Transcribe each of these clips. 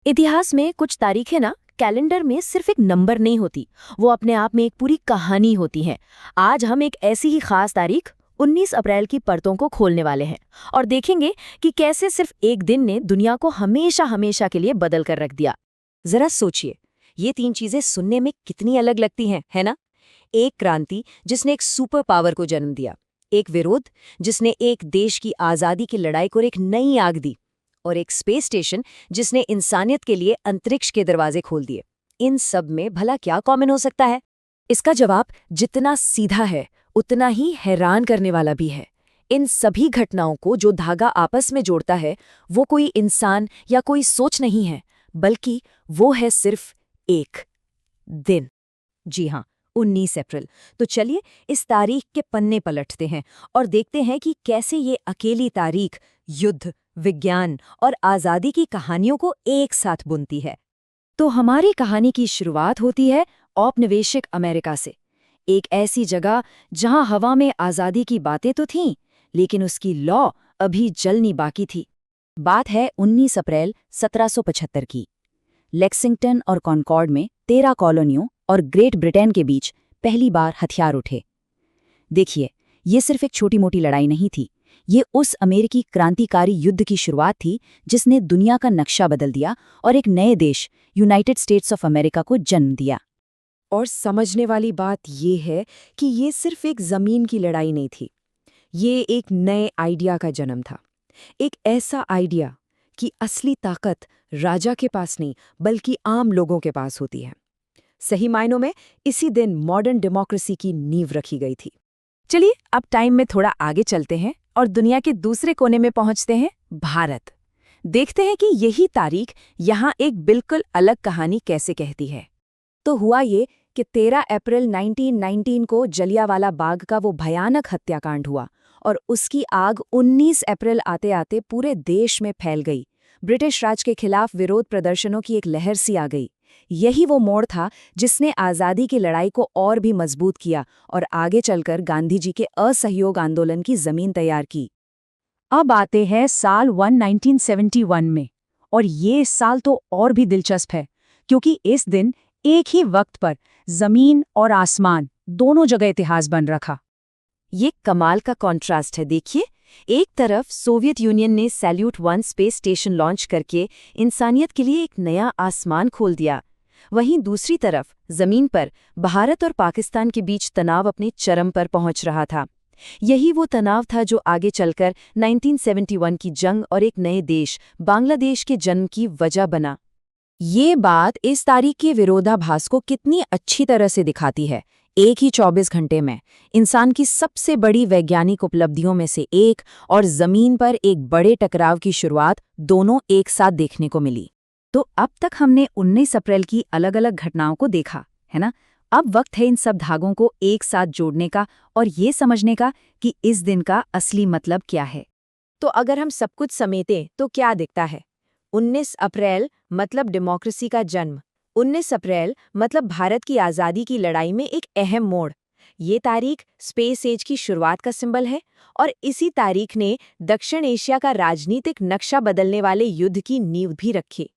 इतिहास में कुछ तारीखें ना कैलेंडर में सिर्फ एक नंबर नहीं होती, वो अपने आप में एक पूरी कहानी होती हैं। आज हम एक ऐसी ही खास तारीख 19 अप्रैल की परतों को खोलने वाले हैं और देखेंगे कि कैसे सिर्फ एक दिन ने दुनिया को हमेशा हमेशा के लिए बदल कर रख दिया। जरा सोचिए, ये तीन चीजें सुनने में कितनी अलग लगती हैं, है ना? एक क्रांति जिसने एक सुपर पावर को जन्म दिया, एक विरोध जिसने एक देश की आजादी की लड़ाई को एक नई आग दी, और एक स्पेस स्टेशन जिसने इंसानियत के लिए अंतरिक्ष के दरवाजे खोल दिए। इन सब में भला क्या कॉमन हो सकता है? इसका जवाब जितना सीधा है उतना ही हैरान करने वाला भी है। इन सभी घटनाओं को जो धागा आपस में जोड़ता है वो कोई इंसान या कोई सोच नहीं है, बल्कि वो है सिर्फ एक दिन। जी हाँ, 19 अप्रैल। तो चलिए इस तारीख के पन्ने पलटते हैं और देखते हैं कि कैसे ये अकेली तारीख युद्ध, विज्ञान और आज़ादी की कहानियों को एक साथ बुनती है। तो हमारी कहानी की शुरुआत होती है औपनिवेशिक अमेरिका से, एक ऐसी जगह जहां हवा में आज़ादी की बातें तो थीं, लेकिन उसकी लौ अभी जलनी बाकी थी। बात है 19 अप्रैल 1775 की। लेक्सिंगटन और कॉनकॉर्ड में 13 कॉलोनियों और ग्रेट ब्रिटेन के बीच पहली बार हथियार उठे। देखिए, ये सिर्फ एक छोटी मोटी लड़ाई नहीं थी, ये उस अमेरिकी क्रांतिकारी युद्ध की शुरुआत थी जिसने दुनिया का नक्शा बदल दिया और एक नए देश यूनाइटेड स्टेट्स ऑफ अमेरिका को जन्म दिया। और समझने वाली बात ये है कि ये सिर्फ एक जमीन की लड़ाई नहीं थी, ये एक नए आइडिया का जन्म था। एक ऐसा आइडिया कि असली ताकत राजा के पास नहीं बल्कि आम लोगों के पास होती है। सही मायनों में इसी दिन मॉडर्न डेमोक्रेसी की नींव रखी गई थी। चलिए अब टाइम में थोड़ा आगे चलते हैं और दुनिया के दूसरे कोने में पहुंचते हैं, भारत। देखते हैं कि यही तारीख यहाँ एक बिल्कुल अलग कहानी कैसे कहती है। तो हुआ ये कि 13 अप्रैल 1919 को जलियांवाला बाग का वो भयानक हत्याकांड हुआ और उसकी आग 19 अप्रैल आते आते पूरे देश में फैल गई। ब्रिटिश राज के खिलाफ विरोध प्रदर्शनों की एक लहर सी आ गई। यही वो मोड़ था जिसने आज़ादी की लड़ाई को और भी मजबूत किया और आगे चलकर गांधी जी के असहयोग आंदोलन की जमीन तैयार की। अब आते हैं साल 1971 में, और ये साल तो और भी दिलचस्प है क्योंकि इस दिन एक ही वक्त पर जमीन और आसमान दोनों जगह इतिहास बन रखा। ये कमाल का कॉन्ट्रास्ट है। देखिए, एक तरफ सोवियत यूनियन ने सैल्यूट-1 स्पेस स्टेशन लॉन्च करके इंसानियत के लिए एक नया आसमान खोल दिया, वहीं दूसरी तरफ जमीन पर भारत और पाकिस्तान के बीच तनाव अपने चरम पर पहुंच रहा था। यही वो तनाव था जो आगे चलकर 1971 की जंग और एक नए देश बांग्लादेश के जन्म की वजह बना। ये बात इस तारीख के विरोधाभास को कितनी अच्छी तरह से दिखाती है। एक ही 24 घंटे में इंसान की सबसे बड़ी वैज्ञानिक उपलब्धियों में से एक और जमीन पर एक बड़े टकराव की शुरुआत दोनों एक साथ देखने को मिली। तो अब तक हमने 19 अप्रैल की अलग अलग घटनाओं को देखा, है ना? अब वक्त है इन सब धागों को एक साथ जोड़ने का और ये समझने का कि इस दिन का असली मतलब क्या है। तो अगर हम सब कुछ समेटें तो क्या दिखता है? 19 अप्रैल मतलब डेमोक्रेसी का जन्म, 19 अप्रैल मतलब भारत की आज़ादी की लड़ाई में एक अहम मोड़। ये तारीख स्पेस एज की शुरुआत का सिंबल है और इसी तारीख ने दक्षिण एशिया का राजनीतिक नक्शा बदलने वाले युद्ध की नींव भी रखी।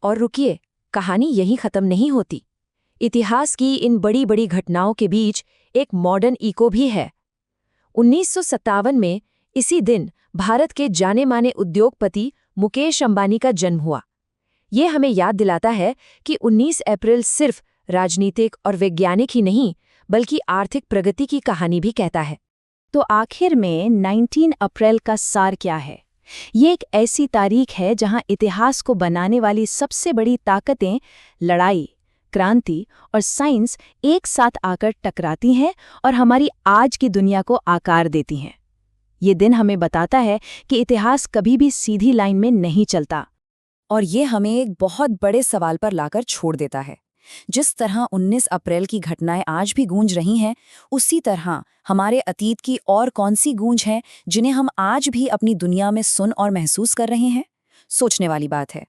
और रुकिए, कहानी यहीं खत्म नहीं होती। इतिहास की इन बड़ी बड़ी घटनाओं के बीच एक मॉडर्न इको भी है। 1957 में इसी दिन भारत के जाने माने उद्योगपति मुकेश अंबानी का जन्म हुआ। ये हमें याद दिलाता है कि 19 अप्रैल सिर्फ राजनीतिक और वैज्ञानिक ही नहीं बल्कि आर्थिक प्रगति की कहानी भी कहता है। तो आखिर में 19 अप्रैल का सार क्या है? ये एक ऐसी तारीख है जहां इतिहास को बनाने वाली सबसे बड़ी ताकतें लड़ाई, क्रांति और साइंस एक साथ आकर टकराती हैं और हमारी आज की दुनिया को आकार देती हैं। ये दिन हमें बताता है कि इतिहास कभी भी सीधी लाइन में नहीं चलता, और ये हमें एक बहुत बड़े सवाल पर लाकर छोड़ देता है। जिस तरह 19 अप्रैल की घटनाएं आज भी गूंज रही हैं, उसी तरह हमारे अतीत की और कौन सी गूंज हैं जिन्हें हम आज भी अपनी दुनिया में सुन और महसूस कर रहे हैं? सोचने वाली बात है।